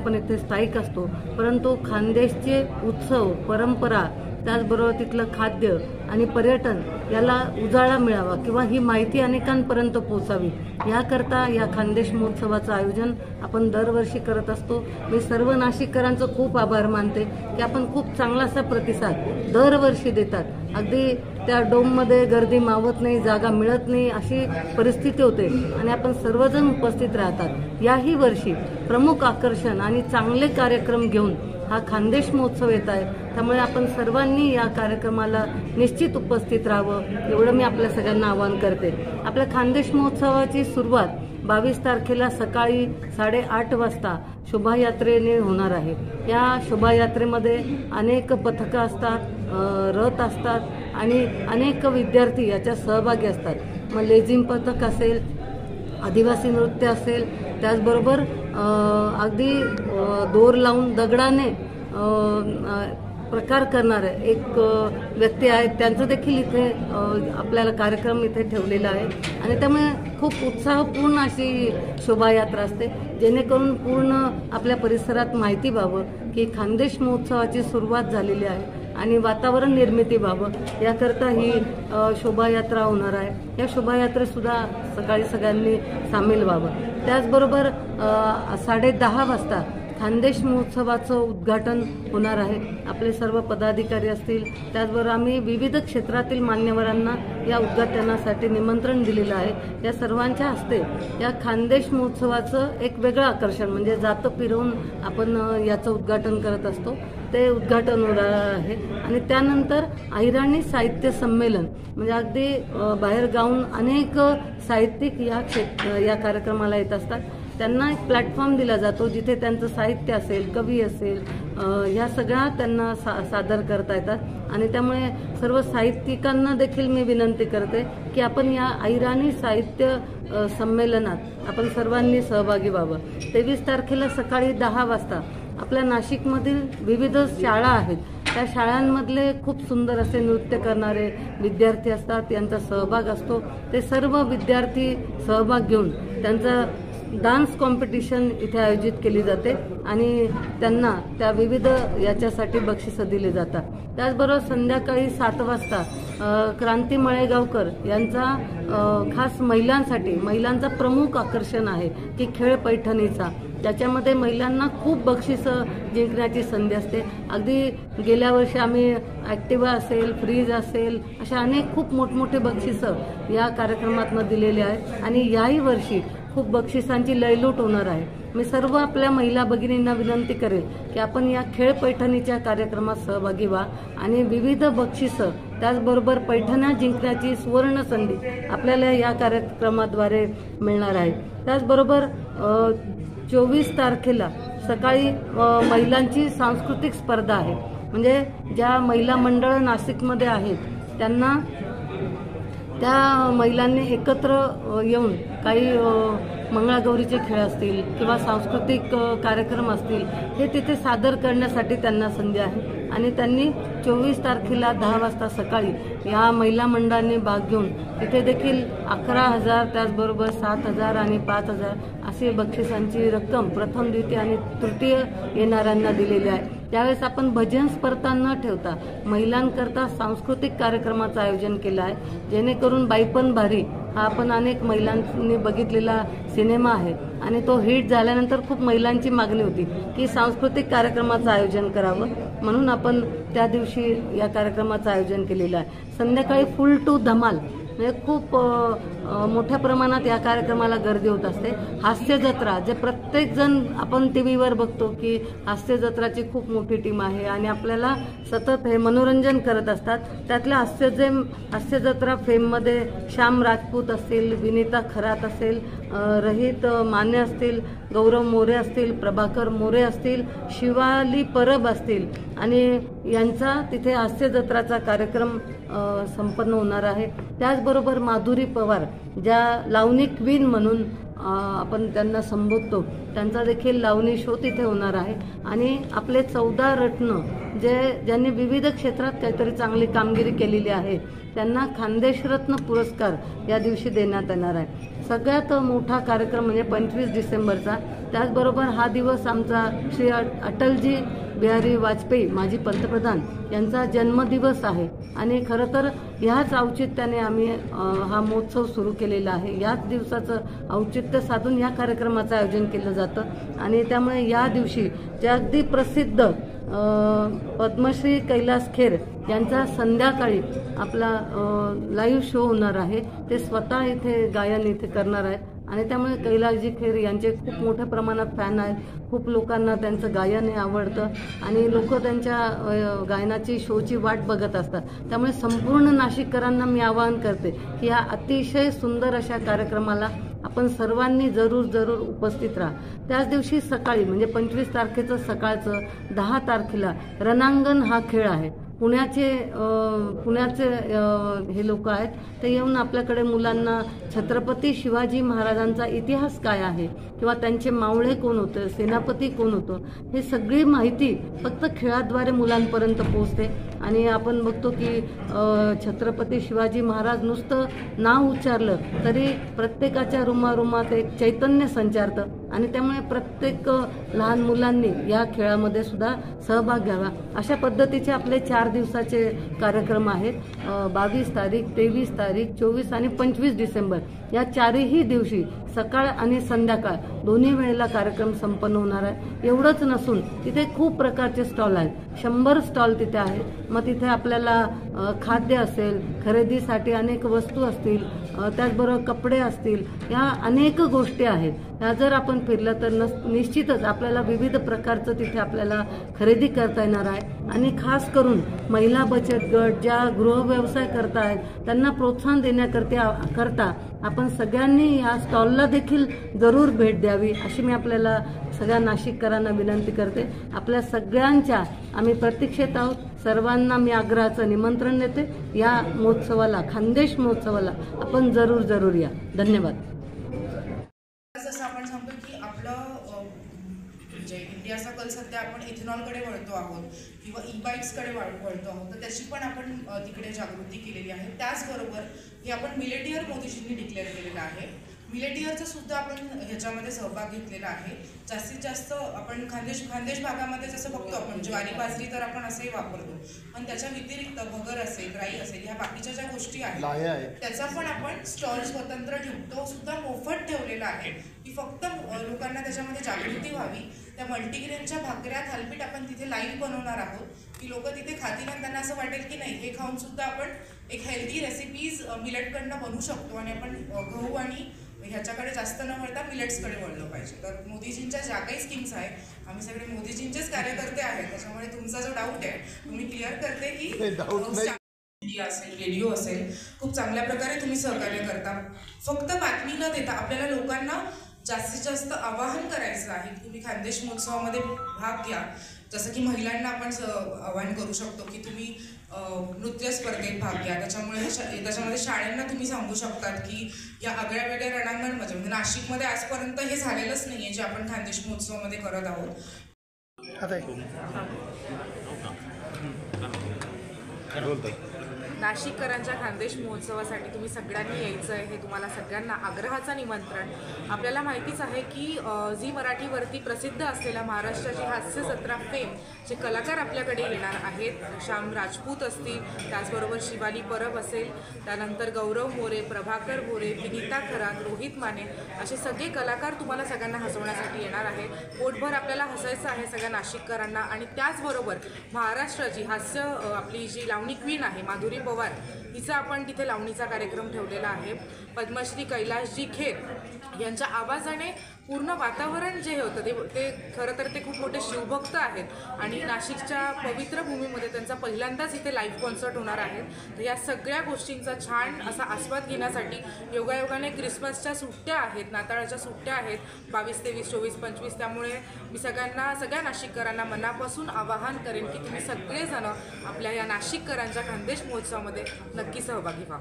आपण इथे स्थायिक असतो, परंतु खानदेशचे उत्सव, परंपरा, त्याचबरोबर तिथलं खाद्य आणि पर्यटन याला उजाळा मिळावा किंवा ही माहिती अनेकांपर्यंत पोहोचावी याकरता या खानदेश महोत्सवाचं आयोजन आपण दरवर्षी करत असतो। मी सर्व नाशिककरांचं खूप आभार मानते की आपण खूप चांगला असा प्रतिसाद दरवर्षी देतात। अगदी त्या डोममध्ये गर्दी मावत नाही, जागा मिळत नाही अशी परिस्थिती होते आणि आपण सर्वजण उपस्थित राहतात। याही वर्षी प्रमुख आकर्षण आणि चांगले कार्यक्रम घेऊन हा खानदेश महोत्सव येत आहे, त्यामुळे आपण सर्वांनी या कार्यक्रमाला निश्चित उपस्थित राहावं एवढं मी आपल्या सगळ्यांना आवाहन करते। आपल्या खानदेश महोत्सवाची सुरुवात 22 तारखेला सकाळी 8:30 वाजता शोभायात्रेने होणार आहे। या शोभायात्रेमध्ये अनेक पथकं असतात, रथ असतात आणि अनेक विद्यार्थी याच्या सहभागी असतात। मग लेझिम पथक असेल, आदिवासी नृत्य असेल, त्याचबरोबर अगदी दोर लावून दगडाने प्रकार करणारे एक व्यक्ती आहेत, त्यांचं देखील इथे आपल्याला कार्यक्रम इथे ठेवलेला आहे आणि त्यामुळे खूप उत्साहपूर्ण अशी शोभायात्रा असते, जेणेकरून पूर्ण आपल्या परिसरात माहिती व्हावं की खानदेश महोत्सवाची सुरुवात झालेली आहे आणि वातावरण निर्मिती व्हावं याकरता ही शोभायात्रा होणार आहे। या शोभायात्रेत सुद्धा सकाळी सगळ्यांनी सामील व्हावं। त्याचबरोबर 10:30 वाजता खानदेश महोत्सवाचं उद्घाटन होणार आहे। आपले सर्व पदाधिकारी असतील, त्याचबरोबर आम्ही विविध क्षेत्रातील मान्यवरांना या उद्घाटनासाठी निमंत्रण दिलेलं आहे। या सर्वांच्या हस्ते या खानदेश महोत्सवाचं एक वेगळं आकर्षण म्हणजे जातं फिरवून आपण याचं उद्घाटन करत असतो, ते उद्घाटन होणार आहे। आणि त्यानंतर अहिराणी साहित्य संमेलन म्हणजे अगदी बाहेर गावून अनेक साहित्यिक या कार्यक्रमाला येत असतात, त्यांना एक प्लॅटफॉर्म दिला जातो जिथे त्यांचं साहित्य असेल, कवी असेल, ह्या सगळ्या त्यांना सादर करता येतात आणि त्यामुळे सर्व साहित्यिकांना देखील मी विनंती करते की आपण या अहिराणी साहित्य संमेलनात आपण सर्वांनी सहभागी व्हावं। 23 तारखेला सकाळी 10 वाजता आपल्या नाशिकमधील विविध शाळा आहेत, त्या शाळांमधले खूप सुंदर असे नृत्य करणारे विद्यार्थी असतात, यांचा सहभाग असतो। ते सर्व विद्यार्थी सहभाग घेऊन त्यांचा डान्स कॉम्पिटिशन इथे आयोजित केली जाते आणि त्यांना त्या विविध याच्यासाठी बक्षिसं दिली जातात। त्याचबरोबर संध्याकाळी 7 वाजता क्रांती मळेगावकर यांचा खास महिलांचा प्रमुख आकर्षण आहे की खेळ पैठणीचा, त्याच्यामध्ये महिलांना खूप बक्षिसं जिंकण्याची संधी असते। अगदी गेल्या वर्षी आम्ही ॲक्टिवा असेल, फ्रीज असेल, अशा अनेक खूप मोठमोठे बक्षिसं या कार्यक्रमातून दिलेले आहेत आणि याही वर्षी खूप बक्षिसांची लयलूट होणार आहे। मी सर्व आपल्या महिला भगिनींना विनंती करेल की आपण या खेळ पैठणीच्या कार्यक्रमात सहभागी व्हा आणि विविध बक्षिसं त्याचबरोबर पैठण्या जिंकण्याची सुवर्ण संधी आपल्याला या कार्यक्रमाद्वारे मिळणार आहे। त्याचबरोबर 24 तारखेला सकाळी महिलांची सांस्कृतिक स्पर्धा आहे, म्हणजे ज्या महिला मंडळ नाशिकमध्ये आहेत त्यांना त्या महिलांनी एकत्र येऊन काही मंगळागौरीचे खेळ असतील किंवा सांस्कृतिक कार्यक्रम असतील हे तिथे सादर करण्यासाठी त्यांना संधी आहे आणि त्यांनी 24 तारखेला 10 वाजता सकाळी या महिला मंडळांनी भाग घेऊन तिथे देखील 11,000 त्याचबरोबर 7,000 आणि 5,000 अशी बक्षिसांची रक्कम प्रथम, द्वितीय आणि तृतीय येणाऱ्यांना दिलेली आहे। त्यावेळेस आपण भजन स्पर्धा न ठेवता महिलांकरता सांस्कृतिक कार्यक्रमाचं आयोजन केलं आहे, जेणेकरून बाईपण भारी हा आपण अनेक महिलांनी बघितलेला सिनेमा आहे आणि तो हिट झाल्यानंतर खूप महिलांची मागणी होती की सांस्कृतिक कार्यक्रमाचं आयोजन करावं, म्हणून आपण त्या दिवशी या कार्यक्रमाचं आयोजन केलेलं आहे। संध्याकाळी फुल टू धमाल म्हणजे खूप मोठ्या प्रमाणात या कार्यक्रमाला गर्दी होत असते। हास्य जत्रा जे प्रत्येक जण आपण टीव्हीवर बघतो की हास्य जत्राची खूप मोठी टीम आहे आणि आपल्याला सतत हे मनोरंजन करत असतात, त्यातल्या हास्य जत्रा फेममध्ये श्याम राजपूत असतील, विनीता खरात असेल, रहित माने असतील, गौरव मोरे असतील, प्रभाकर मोरे असतील, शिवाली परब असतील आणि यांचा तिथे हास्य जत्राचा कार्यक्रम संपन्न होणार आहे। त्याचबरोबर माधुरी पवार ज्या लावणी क्वीन म्हणून आपण त्यांना संबोधतो त्यांचा देखील लावणी शो तिथे होणार आहे आणि आपले 14 रत्न ज्यांनी विविध क्षेत्रात काहीतरी चांगली कामगिरी केलेली आहे त्यांना खानदेश रत्न पुरस्कार या दिवशी देण्यात येणार आहे। सगळ्यात मोठा कार्यक्रम म्हणजे 25 डिसेंबरचा त्याचबरोबर हा दिवस आमचा श्री अटलजी बिहारी वाजपेयी माजी पंतप्रधान यांचा जन्मदिवस आहे आणि खरं तर ह्याच औचित्याने आम्ही हा महोत्सव सुरू केलेला आहे। याच दिवसाचं औचित्य साधून या कार्यक्रमाचं आयोजन केलं जातं आणि त्यामुळे या दिवशी जे अगदी प्रसिद्ध पद्मश्री कैलास खेर यांचा संध्याकाळी आपला लाईव्ह शो होणार आहे। ते स्वतः इथे गायन इथे करणार आहेत आणि त्यामुळे कैलासजी खेर यांचे खूप मोठ्या प्रमाणात फॅन आहेत। खूप लोकांना त्यांचं गायन हे आवडतं आणि लोक त्यांच्या गायनाची शोची वाट बघत असतात। त्यामुळे संपूर्ण नाशिककरांना मी आवाहन करते की या अतिशय सुंदर अशा कार्यक्रमाला आपण सर्वांनी जरूर उपस्थित राहा। त्याच दिवशी सकाळी म्हणजे 25 तारखेचं सकाळचं 10 तारखेला रणांगण हा खेळ आहे। पुण्याचे हे लोक आहेत ते येऊन आपल्याकडे मुलांना छत्रपती शिवाजी महाराजांचा इतिहास काय आहे किंवा त्यांचे मावळे कोण होते, सेनापती कोण होतं, हे सगळी माहिती फक्त खेळाद्वारे मुलांपर्यंत पोहोचते। आणि आपण बघतो की छत्रपती शिवाजी महाराज नुसतं नाव उच्चारलं तरी प्रत्येकाच्या रुमात एक चैतन्य संचारतं आणि त्यामुळे प्रत्येक लहान मुलांनी या खेळामध्ये सुद्धा सहभाग घ्यावा। अशा पद्धतीचे आपले 4 दिवसाचे कार्यक्रम आहेत। 22 तारीख, 23 तारीख, 24 आणि 25 डिसेंबर या 4ही दिवशी सकाळ आणि संध्याकाळ दोन्ही वेळेला कार्यक्रम संपन्न होणार आहे। एवढंच नसून तिथे खूप प्रकारचे स्टॉल आहेत, 100 स्टॉल तिथे आहेत। मग तिथे आपल्याला खाद्य असेल, खरेदीसाठी अनेक वस्तू असतील, त्याचबरोबर कपडे असतील, या अनेक गोष्टी आहेत। ह्या जर आपण फिरलं तर निश्चितच आपल्याला विविध प्रकारचं तिथे आपल्याला खरेदी करता येणार आहे। आणि खास करून महिला बचत गट ज्या गृहव्यवसाय करतायत त्यांना प्रोत्साहन देण्याकरता आपण सगळ्यांनी या स्टॉलला देखील जरूर भेट द्यावी अशी मी आपल्याला सगळ्या नाशिककरांना विनंती करते। आपल्या सगळ्यांच्या आम्ही प्रतीक्षेत आहोत। सर्वांना मी आग्रहाचं निमंत्रण देते या महोत्सवाला, खानदेश महोत्सवाला आपण जरूर या। धन्यवाद। जसं आपण सांगतो की आपलं म्हणजे इंडियाचा कल सध्या आपण इथेनॉलकडे वळतो आहोत किंवा ई-बाईक्सकडे वळतो आहोत, तर त्याची पण आपण तिकडे जागृती केलेली आहे। त्याचबरोबर हे आपण मिलेट इयर मोदीजींनी डिक्लेअर केलेलं आहे। मिलेट इयरचा सुद्धा आपण ह्याच्यामध्ये सहभाग घेतलेला आहे। जास्तीत जास्त आपण खानदेश भागामध्ये जसं बघतो आपण ज्वारी बाजरी तर आपण असेही वापरतो, पण त्याच्या व्यतिरिक्त भगर असेल, राई असेल, ह्या बाकीच्या ज्या गोष्टी आहेत त्याचा पण आपण स्टॉल स्वतंत्र ठेवून तो सुद्धा मोफत ठेवलेला आहे की फक्त लोकांना त्याच्यामध्ये जागृती व्हावी। त्या मल्टीग्रेनच्या भाकऱ्या थालपीठ आपण तिथे लाईव्ह बनवणार आहोत की लोक तिथे खातील आणि त्यांना असं वाटेल की नाही हे खाऊन सुद्धा आपण एक हेल्दी रेसिपीज मिलेटकडनं बनवू शकतो आणि आपण गहू आणि ह्याच्याकडे जास्त न वळता मिलेट्सकडे वळलं पाहिजे। तर मोदीजींच्या ज्या काही स्कीम्स आहेत आम्ही सगळे मोदीजींचेच कार्यकर्ते आहेत, त्याच्यामुळे तुमचा जो डाऊट आहे तुम्ही क्लिअर करते की मीडिया असेल, रेडिओ असेल, खूप चांगल्या प्रकारे तुम्ही सहकार्य करता। फक्त बातमी न देता आपल्याला लोकांना जास्तीत जास्त आवाहन करायचं आहे की तुम्ही खानदेश महोत्सवामध्ये भाग घ्या। जसं की महिलांना आपण आवाहन करू शकतो की तुम्ही नृत्य स्पर्धेत भाग घ्या। त्याच्यामध्ये शाळांना तुम्ही सांगू शकतात की या आगळ्या वेगळ्या रणांगणमध्ये म्हणजे नाशिकमध्ये आजपर्यंत हे झालेलंच नाही आहे जे आपण खानदेश महोत्सवामध्ये करत आहोत। नाशिककरांच्या खानदेश महोत्सवासाठी तुम्ही सगळ्यांनी यायचं आहे, हे तुम्हाला सगळ्यांना आग्रहाचं निमंत्रण। आपल्याला माहितीच आहे की झी मराठीवरती प्रसिद्ध असलेल्या महाराष्ट्राची हास्य जत्रा फेम जे कलाकार आपल्याकडे येणार आहेत, श्याम राजपूत असतील, त्याचबरोबर शिवाली परब असेल, त्यानंतर गौरव मोरे, प्रभाकर मोरे, विनीता खरात, रोहित माने असे सगळे कलाकार तुम्हाला सगळ्यांना हसवण्यासाठी येणार आहेत। पोटभर आपल्याला हसायचं आहे सगळ्या नाशिककरांना। आणि त्याचबरोबर महाराष्ट्राची हास्य आपली जी लावणी क्वीन आहे माधुरी पवार हिचा आपण तिथे लावणीचा कार्यक्रम ठेवलेला आहे। पद्मश्री कैलासजी खेर यांच्या आवाजाने पूर्ण वातावरण जे होतं ते खरं तर ते खूप मोठे शिवभक्त आहेत आणि नाशिकच्या पवित्र भूमीमध्ये त्यांचा पहिल्यांदाच इथे लाईव्ह कॉन्सर्ट होणार आहे। तर या सगळ्या गोष्टींचा छान असा आस्वाद घेण्यासाठी योगायोगाने क्रिसमसच्या सुट्ट्या आहेत, नाताळाच्या सुट्ट्या आहेत 22, 23, 24, 25, त्यामुळे मी सगळ्या नाशिककरांना मनापासून आवाहन करेन की तुम्ही सगळेजण आपल्या या नाशिककरांच्या खानदेश महोत्सवामध्ये नक्की सहभागी व्हा।